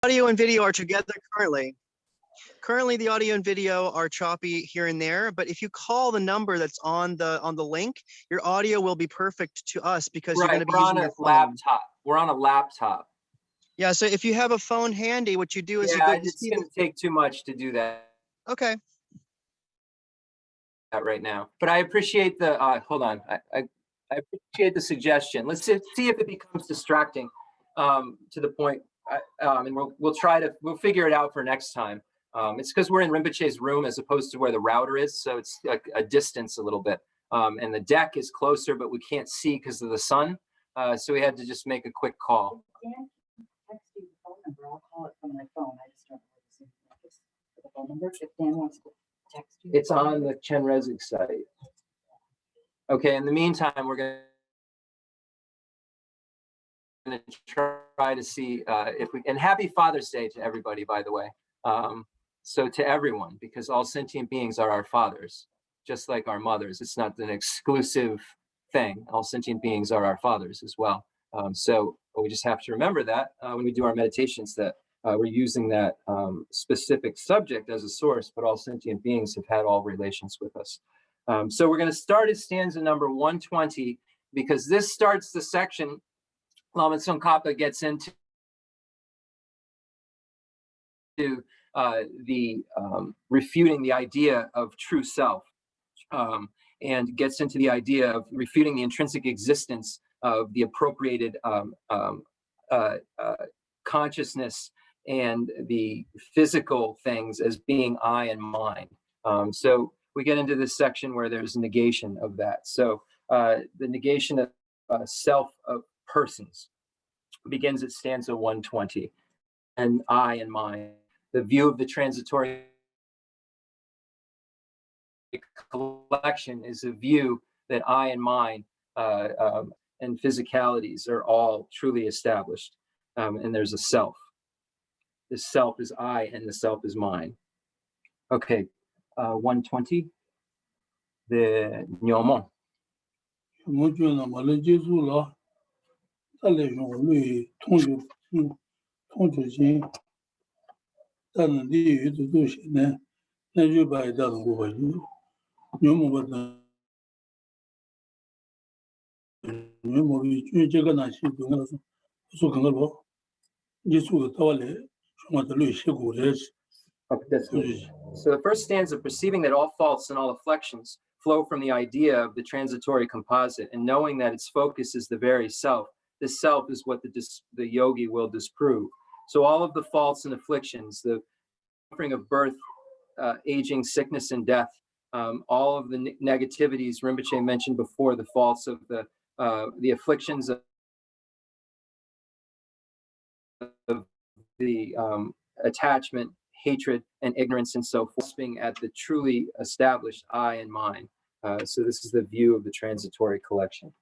Audio and video are together currently. Currently, the audio and video are choppy here and there, but if you call the number that's on the link, your audio will be perfect to us because you're going to be using your phone. Laptop. We're on a laptop. Yeah, so if you have a phone handy, what you do is you go to it's going to take too much to do that. Okay. Right now, but I appreciate the hold on. I appreciate the suggestion. Let's see if it becomes distracting to the point. And we'll figure it out for next time. It's because we're in Rinpoche's room as opposed to where the router is, so it's like a distance a little bit. And the deck is closer, but we can't see because of the sun. So we had to just make a quick call. Dan, text you the phone number. I'll call it from my phone. I just don't know the phone number. If Dan wants to text you, it's on the Chenrezig site. Okay. In the meantime, we're going to try to see if we. And happy Father's Day to everybody, by the way. So to everyone, because all sentient beings are our fathers, just like our mothers. It's not an exclusive thing. All sentient beings are our fathers as well. So we just have to remember that when we do our meditations, that we're using that specific subject as a source, but all sentient beings have had all relations with us. So we're going to start at stanza number 120, because this starts the section Lama Tsongkhapa gets into the refuting the idea of true self, and gets into the idea of refuting the intrinsic existence of the appropriated consciousness and the physical things as being I and mine. So we get into this section where there's a negation of that. So the negation of self of persons begins at stanza 120, and I and mine. The view of the transitory collection is a view that I and mine and physicalities are all truly established, and there's a self. The self is I and the self is mine. Okay, 120. The Nyomo. So the first stanza, perceiving that all faults and all afflictions flow from the idea of the transitory composite, and knowing that its focus is the very self. This self is what the yogi will disprove. So all of the faults and afflictions, the suffering of birth, aging, sickness, and death, all of the negativities Rinpoche mentioned before, the faults of the afflictions of the attachment, hatred, and ignorance, and so forth, being at the truly established I and mine. So this is the view of the transitory collection.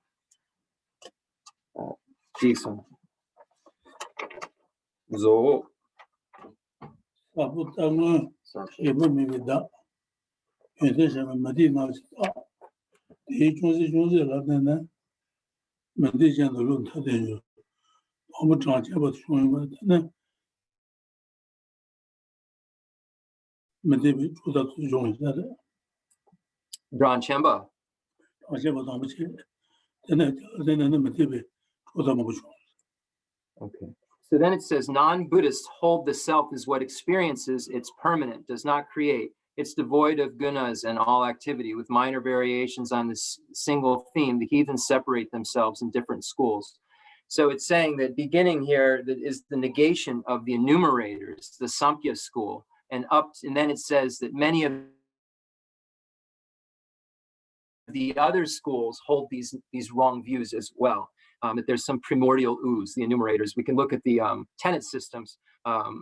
Jason. Zo. Dran Chemba. Okay. So then it says, non-Buddhists hold the self as what experiences, it's permanent, does not create. It's devoid of gunas and all activity. With minor variations on this single theme, the heathens separate themselves in different schools. So it's saying that beginning here that is the negation of the enumerators, the Samkhya school, and then it says that many of the other schools hold these wrong views as well. That there's some primordial ooze, the enumerators. We can look at the tenet systems.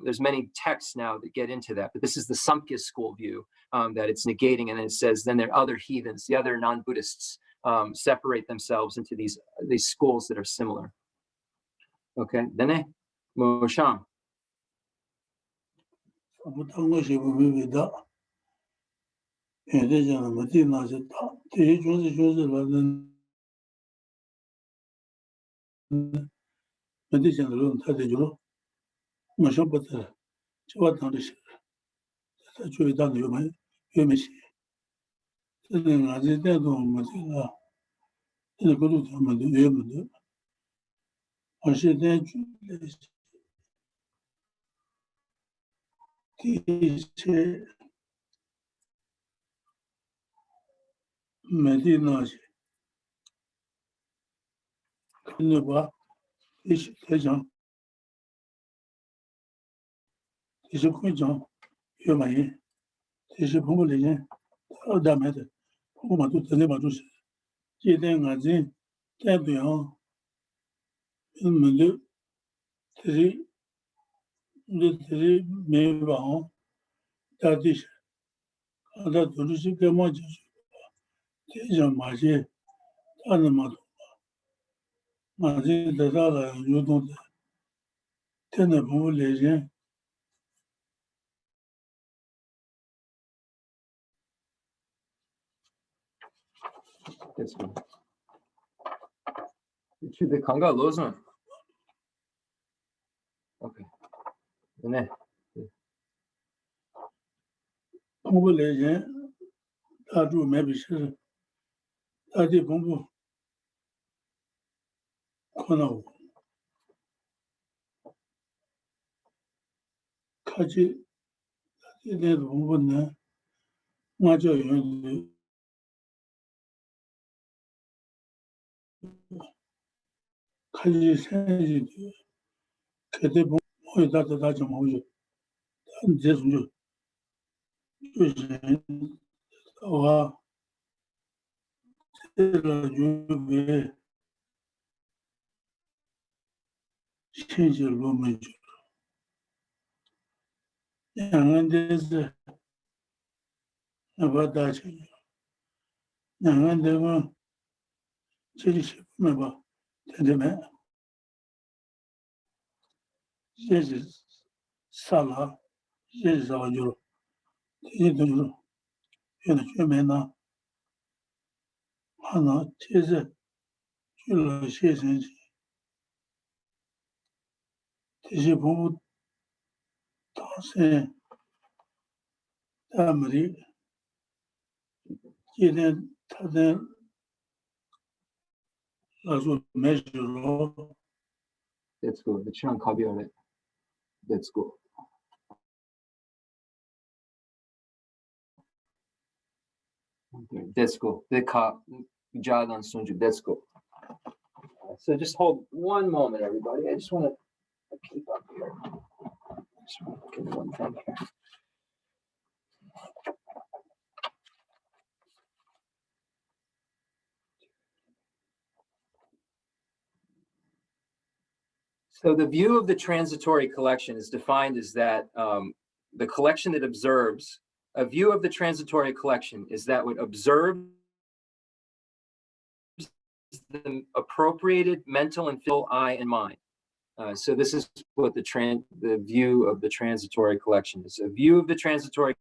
There's many texts now that get into that, but this is the Samkhya school view, that it's negating, and then it says then there are other heathens, the other non-Buddhists separate themselves into these schools that are similar. Okay, then Mosham. 我说不得，就我当的是，他注意到的有没些，这个俺这带动我们这个，这个路他们的有没的，我现在就第一些没的那些，那个一些台上，一些会长有没人，一些朋友的人，他们的，我们都真的嘛就是，现在俺这代表。们的这没往大地上，他都是干嘛就是这种马些，他那么马些得到了流动的，真的不来人。去的康嘎罗上 OK 呢不来人，他住没比事，他的公布看到我，看见今天公布呢，我叫人看见现在的，看见公布他怎么回事？他这种就是人啊，这个就为现实落没去，两个人是那把大钱，两个人嘛，这里是没吧，在这边，这是啥了？这是啥就了？这些都是原来全没拿，还拿这是去了学生去，这些朋友当时他们的，今天他在那时候没事了。That's good. The Chiang copy of it. That's good. That's good. The ka jadan sunju. That's good. So just hold one moment, everybody. I just want to keep up here. Just want to get one thing here. So the view of the transitory collection is defined as that the collection that observes, a view of the transitory collection is that what observes the appropriated mental and physical eye and mind. So this is what the view of the transitory collection is. A view of the transitory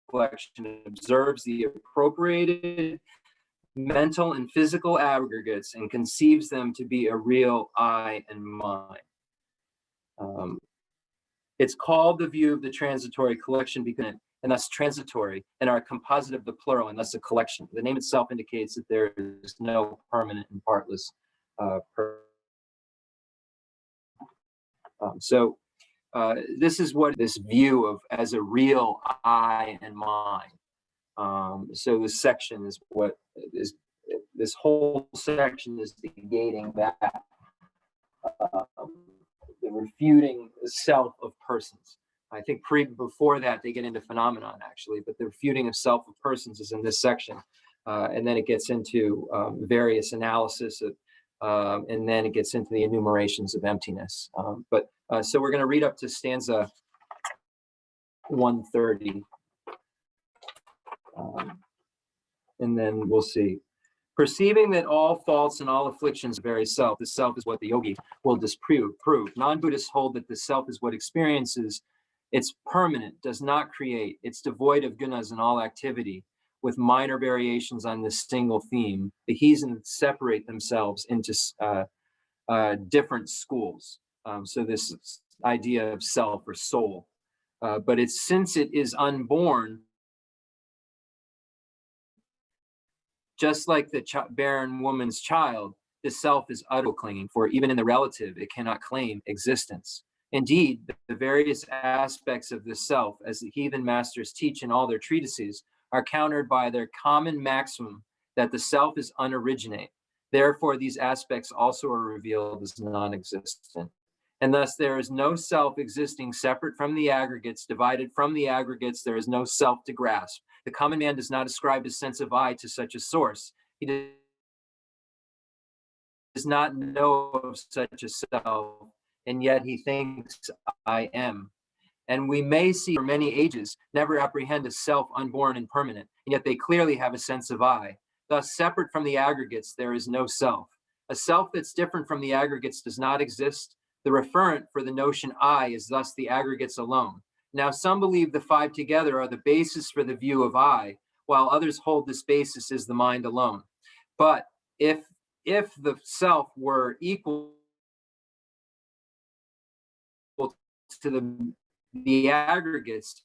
collection observes the appropriated mental and physical aggregates and conceives them to be a real I and mine. It's called the view of the transitory collection because, and thus transitory, and are a composite of the plural, and thus a collection. The name itself indicates that there is no permanent and partless. So this is what this view of as a real I and mine. So this section is what is, this whole section is negating that, the refuting the self of persons. I think before that they get into phenomenon actually, but the refuting of self of persons is in this section. And then it gets into various analysis of, and then it gets into the enumerations of emptiness. So we're going to read up to stanza 130. And then we'll see. Perceiving that all faults and all afflictions are very self, the self is what the yogi will disprove. Non-Buddhists hold that the self is what experiences. It's permanent, does not create. It's devoid of gunas in all activity, with minor variations on this single theme. The heathen separate themselves into different schools. So this idea of self or soul. But it's since it is unborn, just like the barren woman's child, the self is utterly clinging, for even in the relative, it cannot claim existence. Indeed, the various aspects of the self, as the heathen masters teach in all their treatises, are countered by their common maximum that the self is unoriginate. Therefore, these aspects also are revealed as non-existent. And thus there is no self existing separate from the aggregates, divided from the aggregates, there is no self to grasp. The common man does not ascribe his sense of I to such a source. He does not know of such a self, and yet he thinks I am. And we may see for many ages never apprehend a self unborn and permanent, and yet they clearly have a sense of I. Thus, separate from the aggregates, there is no self. A self that's different from the aggregates does not exist. The referent for the notion I is thus the aggregates alone. Now, some believe the five together are the basis for the view of I, while others hold this basis is the mind alone. But if the self were equal to the aggregates,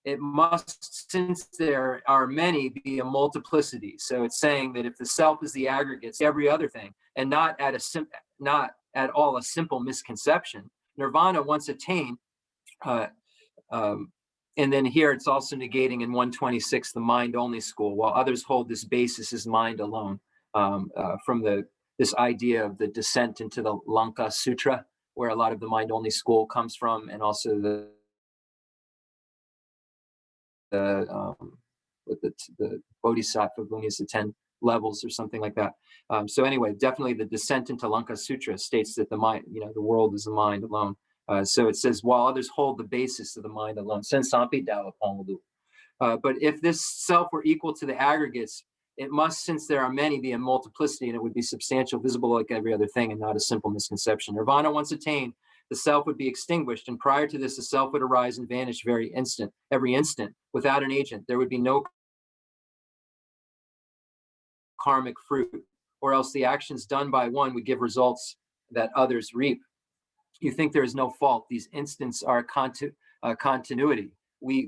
it must, since there are many, be a multiplicity. So it's saying that if the self is the aggregates, every other thing, and not at all a simple misconception, nirvana once attained, and then here it's also negating in 126 the mind-only school, while others hold this basis as mind alone, from this idea of the descent into the Lanka Sutra, where a lot of the mind-only school comes from, and also the Bodhisattva Buddhism, the 10 levels or something like that. So anyway, definitely the descent into Lanka Sutra states that the mind, the world is the mind alone. So it says, while others hold the basis of the mind alone. But if this self were equal to the aggregates, it must, since there are many, be a multiplicity, and it would be substantial, visible like every other thing, and not a simple misconception. Nirvana once attained, the self would be extinguished, and prior to this, the self would arise and vanish every instant, without an agent. There would be no karmic fruit, or else the actions done by one would give results that others reap. You think there is no fault. These instants are continuity.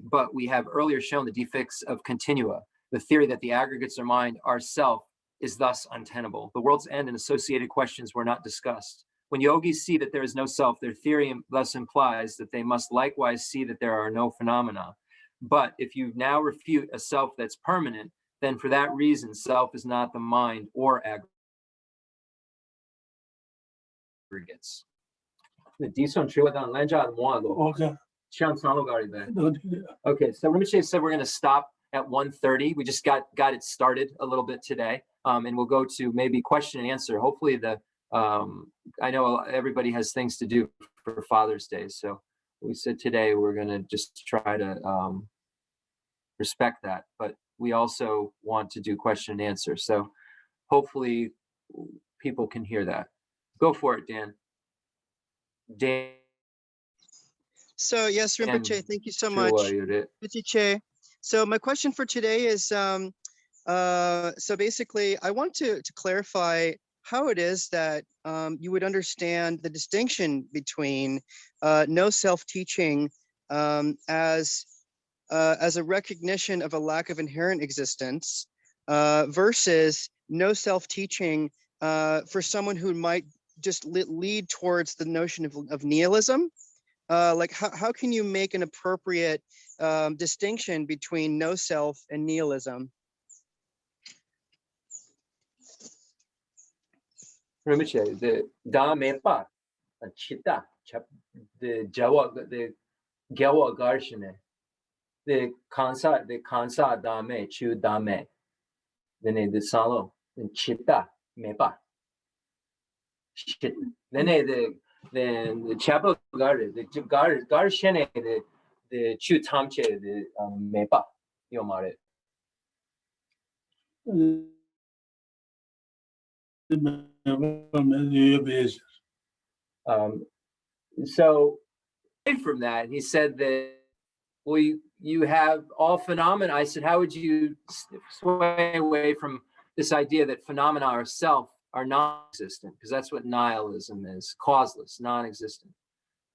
But we have earlier shown the defects of continua. The theory that the aggregates are mind, our self, is thus untenable. The world's end and associated questions were not discussed. When yogis see that there is no self, their theory thus implies that they must likewise see that there are no phenomena. But if you now refute a self that's permanent, then for that reason, self is not the mind or aggregates. Okay. Okay, so Rinpoche said we're going to stop at 1:30. We just got it started a little bit today, and we'll go to maybe question and answer. Hopefully I know everybody has things to do for Father's Day, so we said today we're going to just try to respect that, but we also want to do question and answer. So hopefully people can hear that. Go for it, Dan. So yes, Rinpoche, thank you so much. Rinpoche. So my question for today is, so basically I want to clarify how it is that you would understand the distinction between no self-teaching as a recognition of a lack of inherent existence versus no self-teaching for someone who might just lead towards the notion of nihilism. Like how can you make an appropriate distinction between no self and nihilism? Rinpoche, the da mepa, chita, the jawa, the gawa garshine, the kansa dame, chu dame, then the salo, and chita mepa. Then the chapel guard, the garshine, the chu tamche, the mepa, yomare. So from that, he said that, well, you have all phenomena. I said, how would you sway away from this idea that phenomena are self are non-existent, because that's what nihilism is, causeless, non-existent.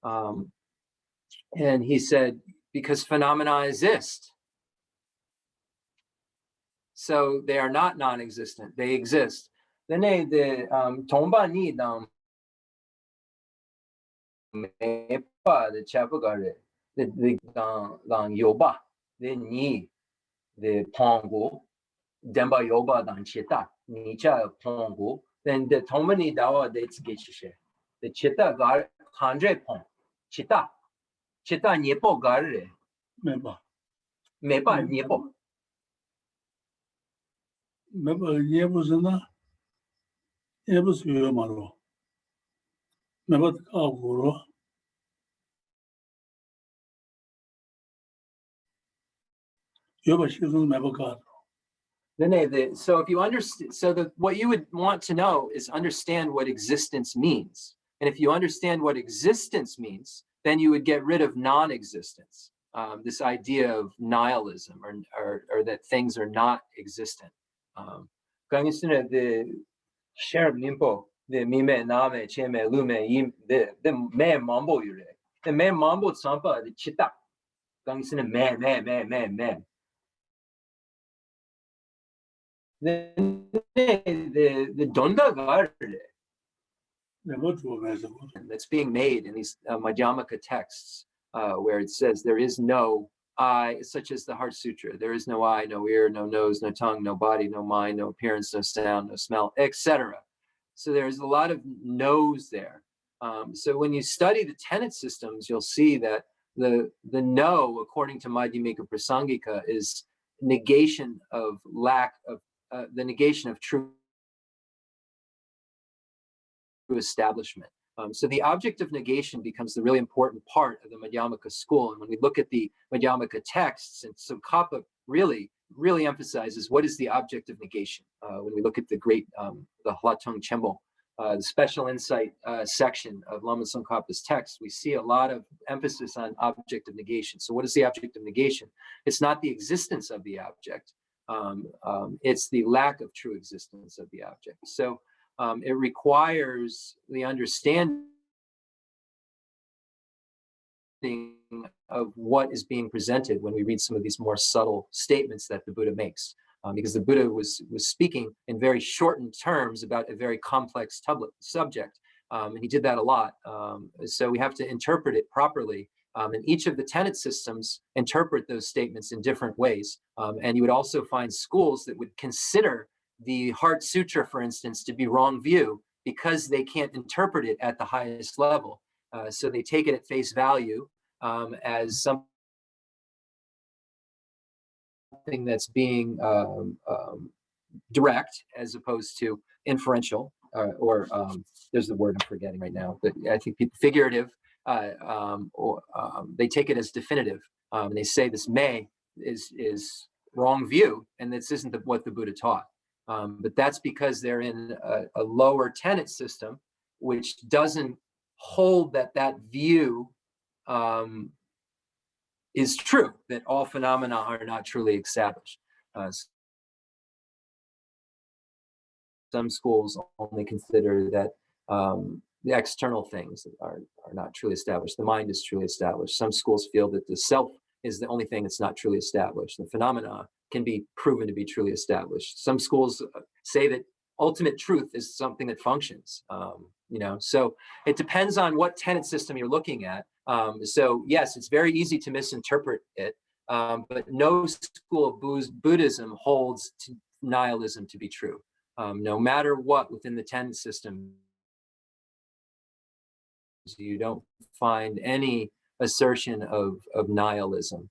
And he said, because phenomena exist. So they are not non-existent, they exist. Then the tomba ni dang mepa the chapagare, the dang yoba, the ni, the pongo, demba yoba dang chita, nicha pongo, then the tomba ni dawa that's geshe. The chita gar handre pong, chita niepo gare, 매봐. mepa niepo. 매봐 예부스나 예부스 요마로. 매봐 가고로. 요바 시선 매봐 가. So if you understand, what you would want to know is understand what existence means. And if you understand what existence means, then you would get rid of non-existence, this idea of nihilism or that things are not existent. The share nimpo, the mime name cheme lume the me mambo yure, the me mambo sampa the chita, me. The donda garde that's being made in these Madhyamaka texts, where it says there is no I, such as the Heart Sutra. There is no eye, no ear, no nose, no tongue, no body, no mind, no appearance, no sound, no smell, etc. So there's a lot of no's there. So when you study the tenet systems, you'll see that the no, according to Madhyamika Prasangika, is negation of lack of the negation of true establishment. So the object of negation becomes the really important part of the Madhyamaka school. And when we look at the Madhyamaka texts, and Tsongkhapa really emphasizes what is the object of negation. When we look at the great, the Hlatong Chembo, the special insight section of Lama Tsongkhapa's text, we see a lot of emphasis on object of negation. So what is the object of negation? It's not the existence of the object. It's the lack of true existence of the object. So it requires the understanding of what is being presented when we read some of these more subtle statements that the Buddha makes, because the Buddha was speaking in very shortened terms about a very complex subject, and he did that a lot. So we have to interpret it properly. And each of the tenet systems interpret those statements in different ways. And you would also find schools that would consider the Heart Sutra, for instance, to be wrong view because they can't interpret it at the highest level. So they take it at face value as something that's being direct as opposed to inferential, or there's the word I'm forgetting right now, but I think people figurative, or they take it as definitive, and they say this may is wrong view, and this isn't what the Buddha taught. But that's because they're in a lower tenet system, which doesn't hold that view is true, that all phenomena are not truly established. Some schools only consider that the external things are not truly established. The mind is truly established. Some schools feel that the self is the only thing that's not truly established. The phenomena can be proven to be truly established. Some schools say that ultimate truth is something that functions. So it depends on what tenet system you're looking at. So yes, it's very easy to misinterpret it, but no school of Buddhism holds nihilism to be true. No matter what within the tenet system, you don't find any assertion of nihilism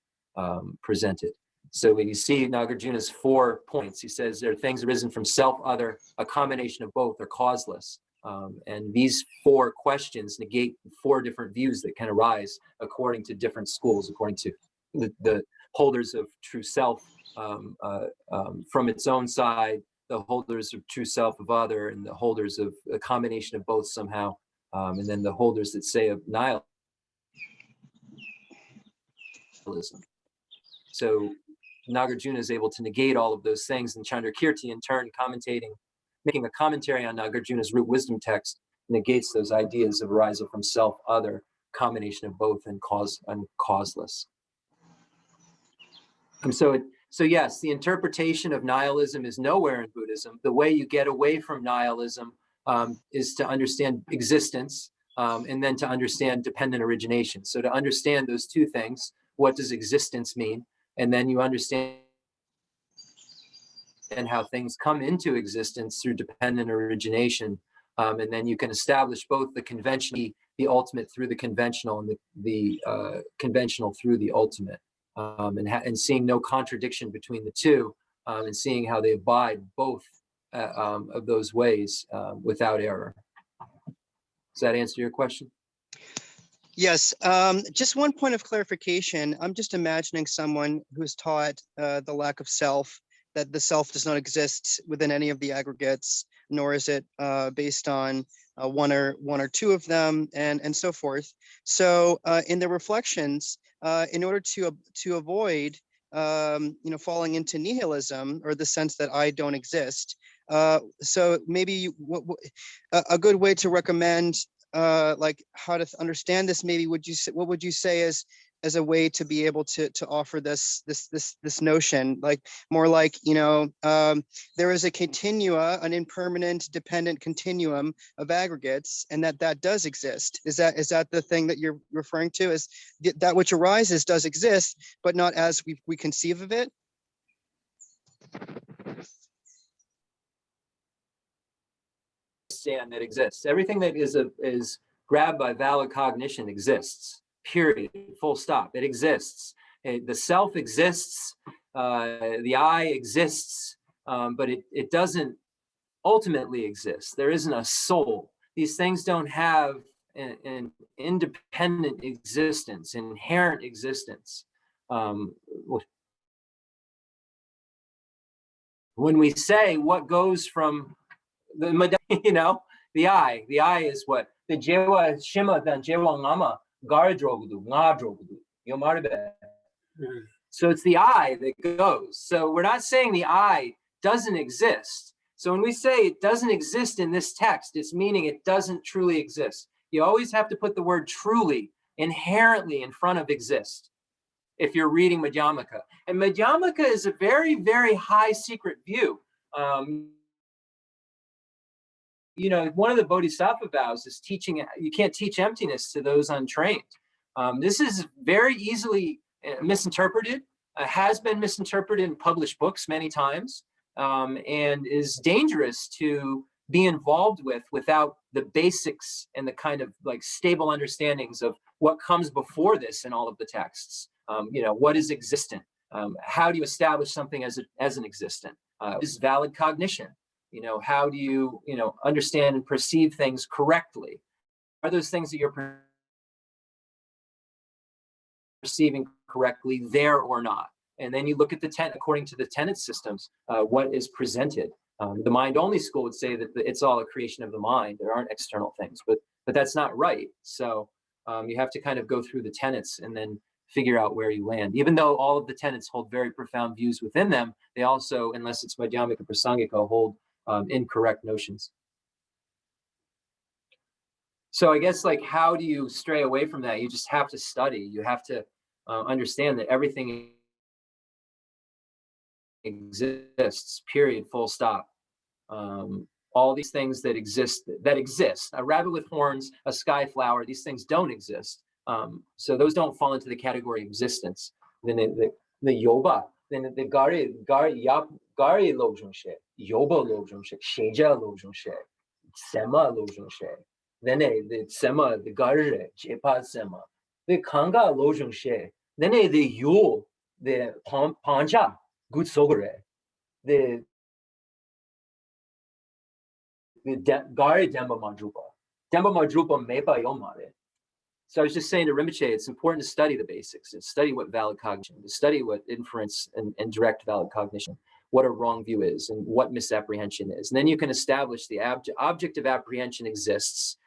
presented. So when you see Nagarjuna's 4 points, he says there are things arisen from self, other, a combination of both, or causeless. And these 4 questions negate 4 different views that can arise according to different schools, according to the holders of true self from its own side, the holders of true self of other, and the holders of a combination of both somehow, and then the holders that say of nihilism. So Nagarjuna is able to negate all of those things, and Chandrakirti in turn commentating making a commentary on Nagarjuna's root wisdom text, negates those ideas of arisal from self, other, combination of both, and cause and causeless. So yes, the interpretation of nihilism is nowhere in Buddhism. The way you get away from nihilism is to understand existence, and then to understand dependent origination. So to understand those two things, what does existence mean? And then you understand how things come into existence through dependent origination. And then you can establish both the conventional, the ultimate through the conventional, and the conventional through the ultimate. And seeing no contradiction between the two, and seeing how they abide both of those ways without error. Does that answer your question? Yes. Just one point of clarification. I'm just imagining someone who's taught the lack of self, that the self does not exist within any of the aggregates, nor is it based on one or two of them, and so forth. So in the reflections, in order to avoid falling into nihilism, or the sense that I don't exist, so maybe a good way to recommend like how to understand this, maybe what would you say as a way to be able to offer this notion, like more like, there is a continua, an impermanent dependent continuum of aggregates, and that does exist. Is that the thing that you're referring to? Is that which arises does exist, but not as we conceive of it? That exists. Everything that is grabbed by valid cognition exists. Period. Full stop. It exists. The self exists. The I exists, but it doesn't ultimately exist. There isn't a soul. These things don't have an independent existence, inherent existence. When we say what goes from the I is what? The Jewa Shima dan Jewa Lama Gardrogudu, Ngadrogudu, Yomarbe. So it's the I that goes. So we're not saying the I doesn't exist. So when we say it doesn't exist in this text, it's meaning it doesn't truly exist. You always have to put the word truly, inherently in front of exist if you're reading Madhyamaka. And Madhyamaka is a very, very high secret view. One of the Bodhisattva vows is teaching, you can't teach emptiness to those untrained. This is very easily misinterpreted, has been misinterpreted in published books many times, and is dangerous to be involved without the basics and the kind of like stable understandings of what comes before this in all of the texts. What is existent? How do you establish something as an existent? Is valid cognition? How do you, understand and perceive things correctly? Are those things that you're perceiving correctly there or not? And then you look at according to the tenet systems, what is presented. The mind-only school would say that it's all a creation of the mind. There aren't external things, but that's not right. So you have to kind of go through the tenets and then figure out where you land. Even though all of the tenets hold very profound views within them, they also, unless it's Madhyamika Prasangika, hold incorrect notions. So I guess, like, how do you stray away from that? You just have to study. You have to understand that everything exists, period, full stop. All these things that exist, a rabbit with horns, a sky flower, these things don't exist. So those don't fall into the category of existence. Then the yoba, then the gari lojung she, yoba lojung she, sheja lojung she, sema lojung she. Then the sema, the gari, jepa sema, the kanga lojung she. Then the yu, the panja, good sogore, the gari demba madrupa mepa yomare. So I was just saying to Rinpoche, it's important to study the basics, and study what valid cognition, to study what inference and direct valid cognition, what a wrong view is, and what misapprehension is. And then you can establish the object of apprehension exists,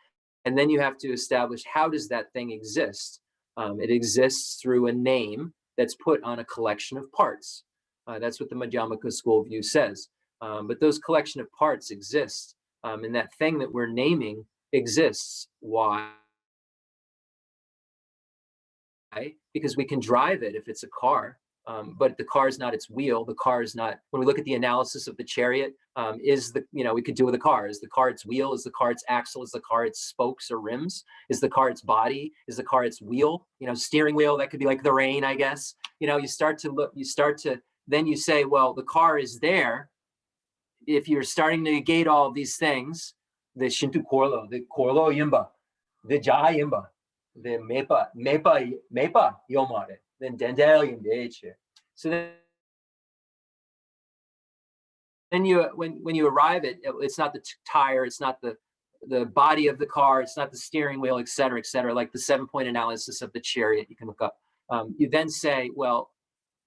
and then you have to establish how does that thing exist. It exists through a name that's put on a collection of parts. That's what the Madhyamaka school view says. But those collection of parts exist, and that thing that we're naming exists. Why? Because we can drive it if it's a car, but the car is not its wheel. The car is not, when we look at the analysis of the chariot, we could do with the car. Is the car its wheel? Is the car its axle? Is the car its spokes or rims? Is the car its body? Is the car its wheel? Steering wheel, that could be like the rein, I guess. You start to, then you say, well, the car is there. If you're starting to negate all of these things, the Shintu Korlo, the Korlo Yimba, the Jai Yimba, the Mepa Yomare, then Dendel Yimdeche. So then when you arrive at, it's not the tire, it's not the body of the car, it's not the steering wheel, et cetera, like the 7-point analysis of the chariot you can look up. You then say, well,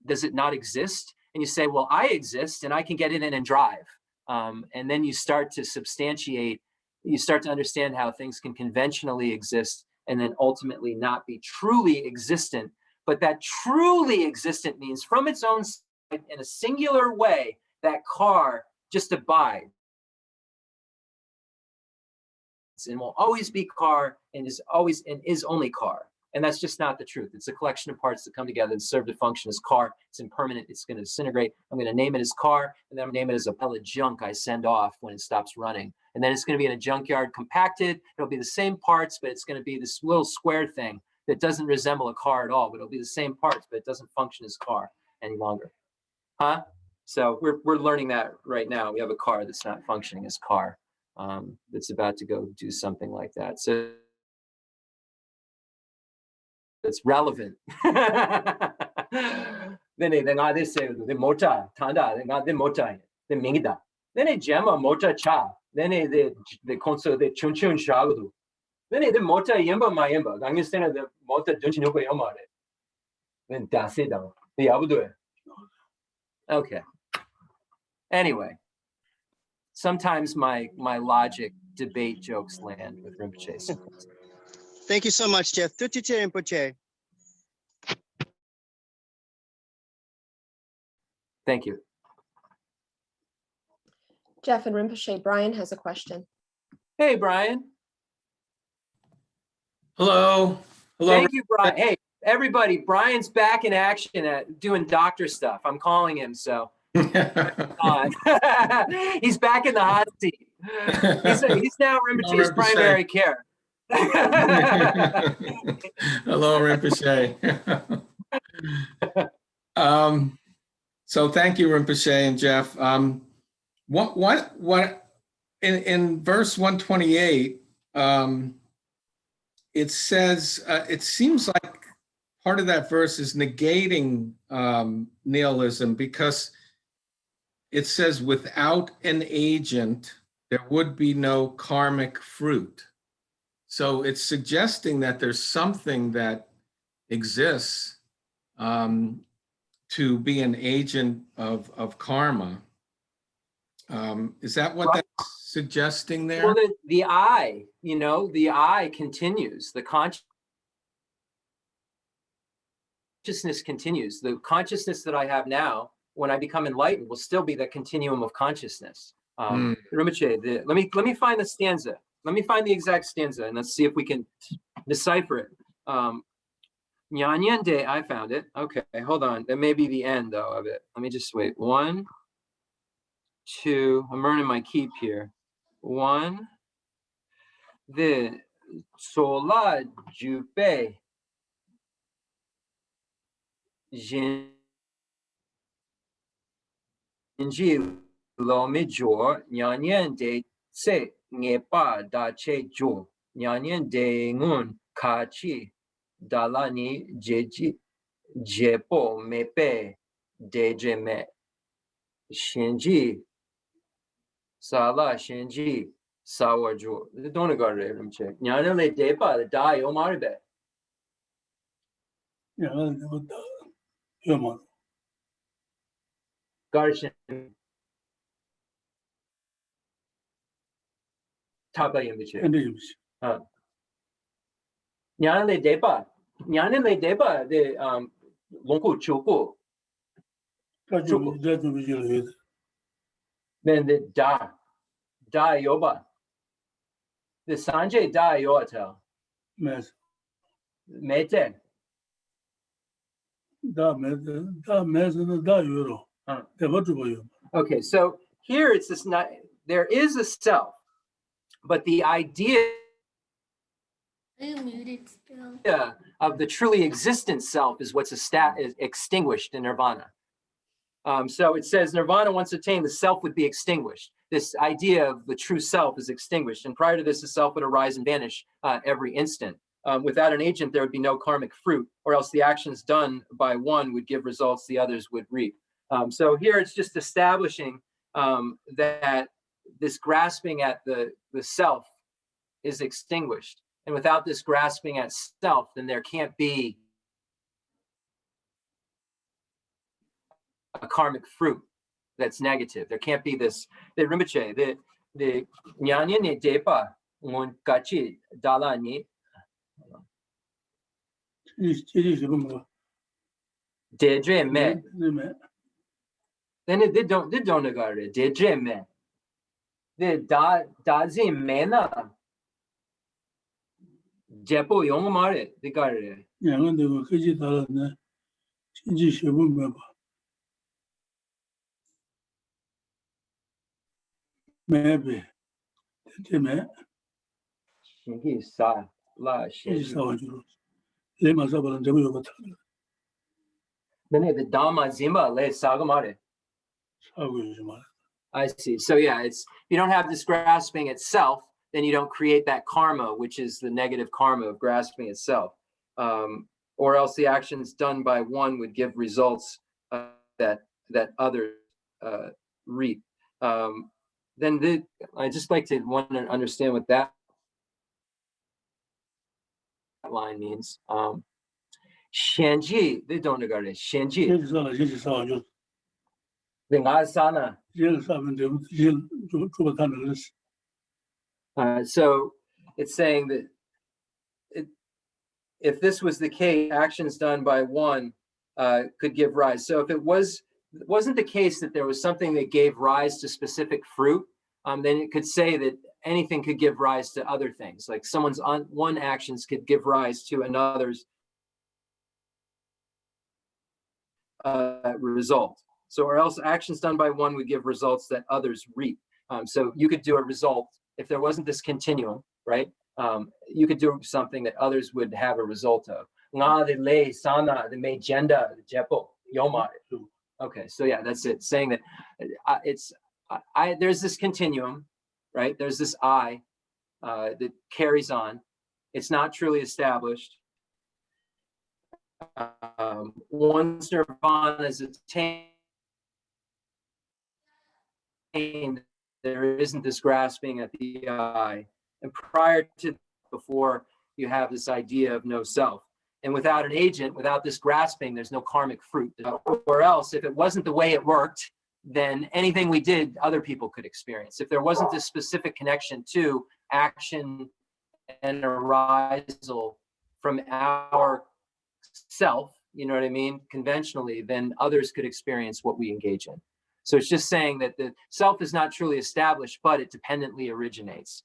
does it not exist? And you say, well, I exist and I can get in and drive. And then you start to substantiate, you start to understand how things can conventionally exist and then ultimately not be truly existent. But that truly existent means from its own side, in a singular way, that car just abides and will always be car and is only car. And that's just not the truth. It's a collection of parts that come together and serve to function as car. It's impermanent. It's going to disintegrate. I'm going to name it as car, and then I'm going to name it as a pile of junk I send off when it stops running. And then it's going to be in a junkyard compacted. It'll be the same parts, but it's going to be this little square thing that doesn't resemble a car at all, but it'll be the same parts, but it doesn't function as car any longer. Huh? So we're learning that right now. We have a car that's not functioning as car, that's about to go do something like that. So it's relevant. Then they say the mota tanda, the mota, the mingida. Then they jama mota cha. Then they conso the chun shagudu. Then the mota yemba ma yemba. Understand the mota dunchinuba yamare. Then dasi down. The abudu. Okay. Anyway, sometimes my logic debate jokes land with Rinpoche. Thank you so much, Jeff. Tutite Rinpoche. Thank you. Jeff and Rinpoche, Brian has a question. Hey, Brian. Hello. Hello. Thank you, Brian. Hey, everybody, Brian's back in action at doing doctor stuff. I'm calling him, so. He's back in the hot seat. He's now Rinpoche's primary care. Hello, Rinpoche. So thank you, Rinpoche and Jeff. What in verse 128, it says, it seems like part of that verse is negating nihilism, because it says without an agent, there would be no karmic fruit. So it's suggesting that there's something that exists to be an agent of karma. Is that what that's suggesting there? Well, the I, the I continues. The consciousness continues. The consciousness that I have now, when I become enlightened, will still be the continuum of consciousness. Rinpoche, let me find the stanza. Let me find the exact stanza, and let's see if we can decipher it. Nyanyende, I found it. Okay, hold on. That may be the end, though, of it. Let me just wait. 1, 2. I'm earning my keep here. 1. The sola jupe jinji lo mi jor nyanyende se ngepa da che jo nyanyende ngun kachi dalani jeji jepo mepe dejeme shinji sala shinji sawajo. Don't go to him check. Nyana le depa the die omaribe. Garshin Taba Yimichi. Nyana le depa the Lonku Chuku. then the da yoba. The Sanjay da yotel. Mes, Mete. da mes and da euro. Never to you. Okay, so here it's this not, there is a self, but the idea Are you muted still? of the truly existent self is what's is extinguished in nirvana. So it says nirvana once attained, the self would be extinguished. This idea of the true self is extinguished. And prior to this, the self would arise and vanish every instant. Without an agent, there would be no karmic fruit, or else the actions done by one would give results the others would reap. So here it's just establishing that this grasping at the self is extinguished. And without this grasping at self, then there can't be a karmic fruit that's negative. There can't be this. The Rinpoche, the Nyanya ne depa mon kachi Dalai ni dedre me. Then it don't negare dedre me. The dazi mena jepo yongmare the gare. Yang the Kiji Dalane, Chinji Shibun member. Maybe. Then He saw la shit. Then the dama zima le sagamare. I see. So yeah, it's you don't have this grasping itself, then you don't create that karma, which is the negative karma of grasping itself. Or else the actions done by one would give results that others reap. Then I just like to want to understand what that line means. Shenji, they don't regard it. Shenji. The ngasana. So it's saying that if this was the case, actions done by one could give rise. So if it wasn't the case that there was something that gave rise to specific fruit, then it could say that anything could give rise to other things. Like one actions could give rise to another's result. So or else actions done by one would give results that others reap. So you could do a result if there wasn't this continuum, right? You could do something that others would have a result of. Okay, so yeah, that's it. Saying that there's this continuum, right? There's this I that carries on. It's not truly established. Once nirvana is attained, there isn't this grasping at the I. And prior to, before you have this idea of no self. And without an agent, without this grasping, there's no karmic fruit. Or else, if it wasn't the way it worked, then anything we did, other people could experience. If there wasn't this specific connection to action and arisal from our self, you know what I mean, conventionally, then others could experience what we engage in. So it's just saying that the self is not truly established, but it dependently originates.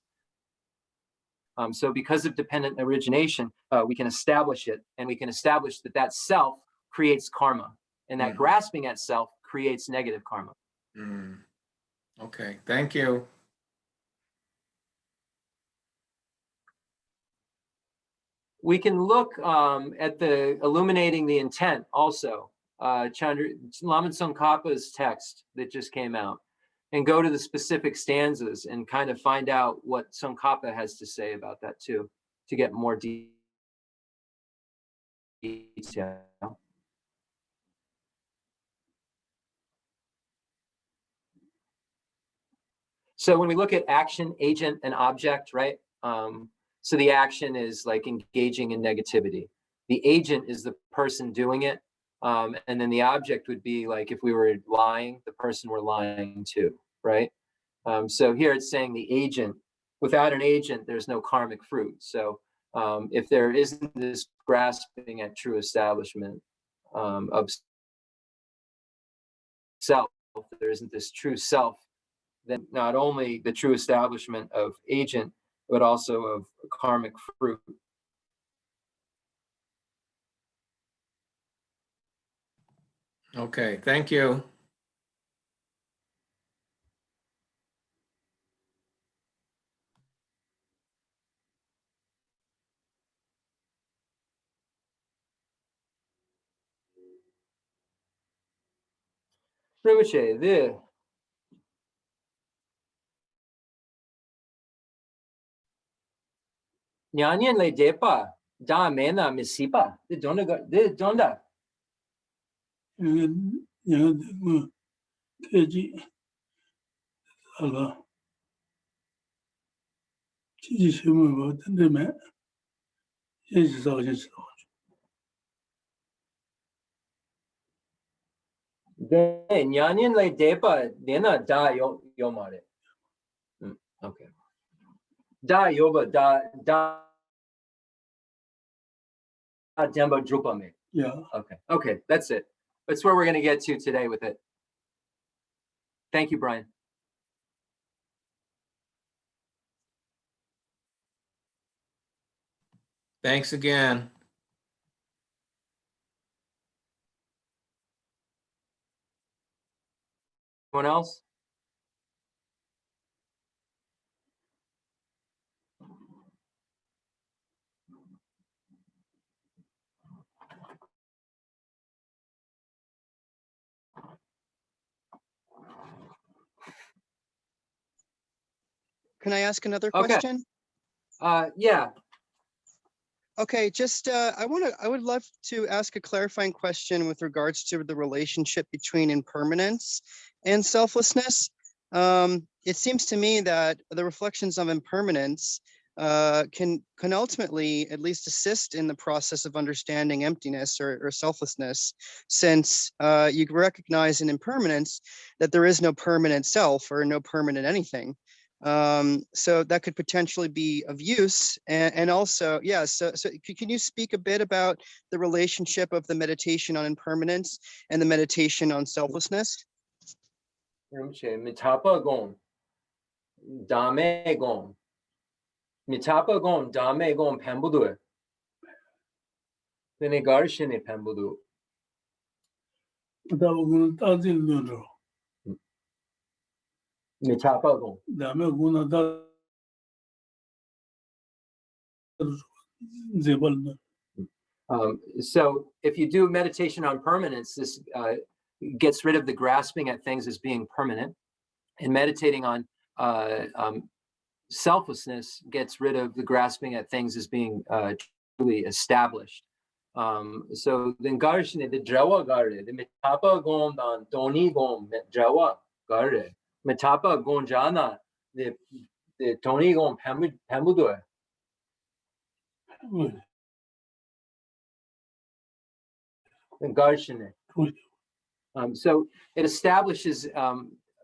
So because of dependent origination, we can establish it, and we can establish that self creates karma, and that grasping at self creates negative karma. Okay, thank you. We can look at the illuminating the intent also, Lama Tsongkhapa's text that just came out, and go to the specific stanzas and kind of find out what Tsongkhapa has to say about that too, to get more detail. So when we look at action, agent, and object, right? So the action is like engaging in negativity. The agent is the person doing it. And then the object would be like if we were lying, the person we're lying to, right? So here it's saying the agent, without an agent, there's no karmic fruit. So if there isn't this grasping at true establishment of self, there isn't this true self then not only the true establishment of agent, but also of karmic fruit. Okay, thank you. Rinpoche, the Nyanyan le depa, da mena misipa, the donda. keji ala chichi shimo ba tende me yeji sa yeji Then Nyanyan le depa, nena da yomare. Okay. Da yoba, da demba drupame. yeah. Okay, that's it. That's where we're going to get to today with it. Thank you, Brian. Thanks again. Anyone else? Can I ask another Okay. question? Yeah. Okay, just I would love to ask a clarifying question with regards to the relationship between impermanence and selflessness. It seems to me that the reflections of impermanence can ultimately at least assist in the process of understanding emptiness or selflessness, since you recognize in impermanence that there is no permanent self or no permanent anything. So that could potentially be of use, and also, yeah, so can you speak a bit about the relationship of the meditation on impermanence and the meditation on selflessness? Mitapa gon, dame gon, mitapa gon, dame gon pembudu. Then garshine pembudu. Da gun tazil no Mitapa gon. da me gun da zebal. So if you do meditation on permanence, this gets rid of the grasping at things as being permanent, and meditating on selflessness gets rid of the grasping at things as being truly established. So then garshine the drawa garde, the mitapa gon dan doni gon drawa garde, mitapa gon jana, the doni gon pembudu. Garshine. So it establishes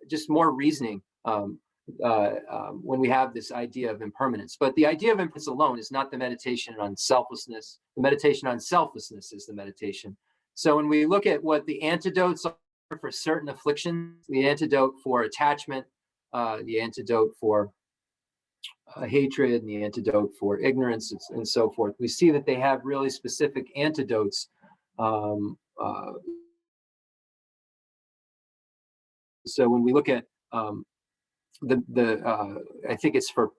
just more reasoning when we have this idea of impermanence. But the idea of impermanence alone is not the meditation on selflessness. The meditation on selflessness is the meditation. So when we look at what the antidotes are for certain afflictions, the antidote for attachment, the antidote for hatred, and the antidote for ignorance, and so forth, we see that they have really specific antidotes. So when we look at I think it's for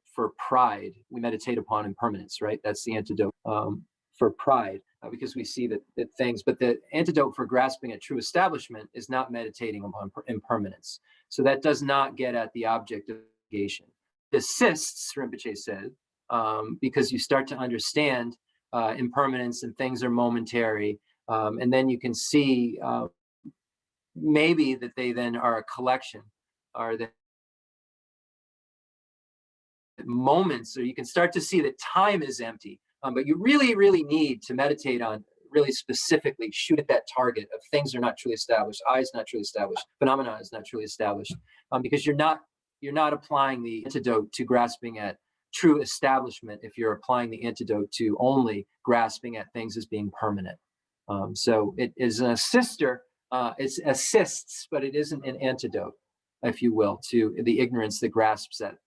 pride, we meditate upon impermanence, right? That's the antidote for pride, because we see that things, but the antidote for grasping at true establishment is not meditating upon impermanence. So that does not get at the object of negation. It assists, Rinpoche said, because you start to understand impermanence and things are momentary, and then you can see maybe that they then are a collection, are the moments, or you can start to see that time is empty, but you really need to meditate on, really specifically shoot at that target of things are not truly established, I is not truly established, phenomena is not truly established, because you're not applying the antidote to grasping at true establishment if you're applying the antidote to only grasping at things as being permanent. So it is a sister, it assists, but it isn't an antidote. if you will, to the ignorance that grasps at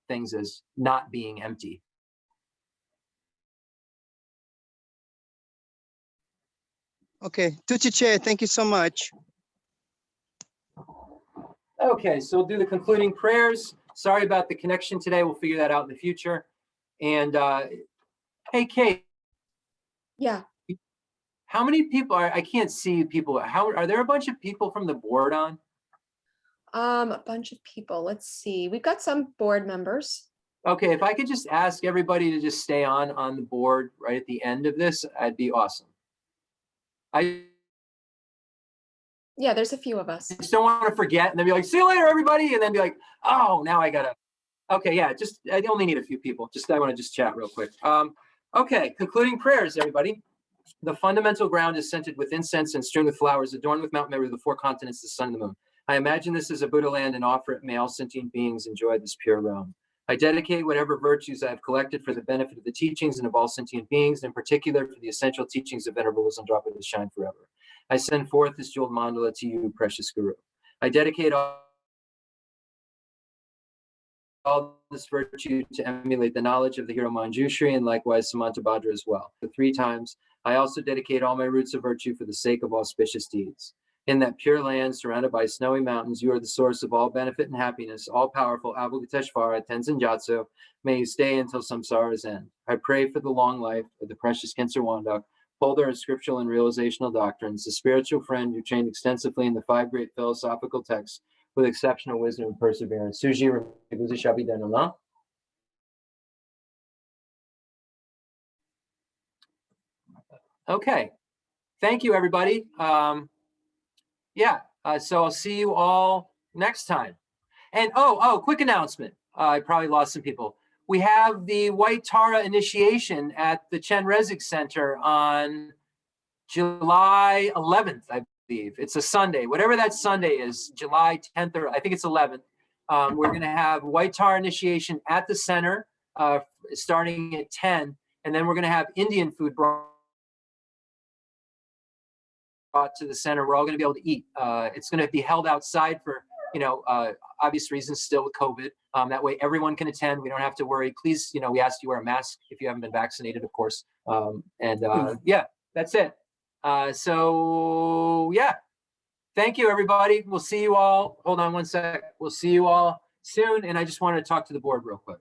things as not being empty. Okay, Tuchiche, thank you so much. Okay, so we'll do the concluding prayers. Sorry about the connection today. We'll figure that out in the future. And hey, Kate. Yeah. How many people are, I can't see people. How are there a bunch of people from the board on? A bunch of people. Let's see. We've got some board members. Okay, if I could just ask everybody to just stay on the board right at the end of this, I'd be awesome. Yeah, there's a few of us. I just don't want to forget and then be like, see you later, everybody. And then be like, oh, now I gotta. Okay, yeah, just I only need a few people. I want to just chat real quick. Okay, concluding prayers, everybody. The fundamental ground is scented with incense and strewn with flowers, adorned with Mount Meru, the four continents, the sun and the moon. I imagine this is a Buddha land and offer it may all sentient beings enjoy this pure realm. I dedicate whatever virtues I have collected for the benefit of the teachings and of all sentient beings, in particular for the essential teachings of Venerable Losang to shine forever. I send forth this jeweled mandala to you, precious Guru. I dedicate all this virtue to emulate the knowledge of the hero Manjushri and likewise Samantabhadra as well. For 3 times, I also dedicate all my roots of virtue for the sake of auspicious deeds. In that pure land surrounded by snowy mountains, you are the source of all benefit and happiness, all-powerful Avalokiteshvara Tenzin Gyatso. May you stay until samsara's end. I pray for the long life of the precious Khensur Rinpoche, holder of scriptural and realizational doctrines, the spiritual friend who trained extensively in the 5 great philosophical texts with exceptional wisdom and perseverance. Suji Rinpoche Shabi Denala. Okay, thank you, everybody. So I'll see you all next time. And quick announcement. I probably lost some people. We have the White Tara initiation at the Chenrezig Center on July 11th, I believe. It's a Sunday, whatever that Sunday is, July 10th, or I think it's 11th. We're going to have White Tara initiation at the center starting at 10, and then we're going to have Indian food brought to the center. We're all going to be able to eat. It's going to be held outside for, obvious reasons still with COVID. That way everyone can attend. We don't have to worry. Please, we ask you to wear a mask if you haven't been vaccinated, of course. Yeah, that's it. Thank you, everybody. We'll see you all. Hold on one sec. We'll see you all soon. And I just wanted to talk to the board real quick.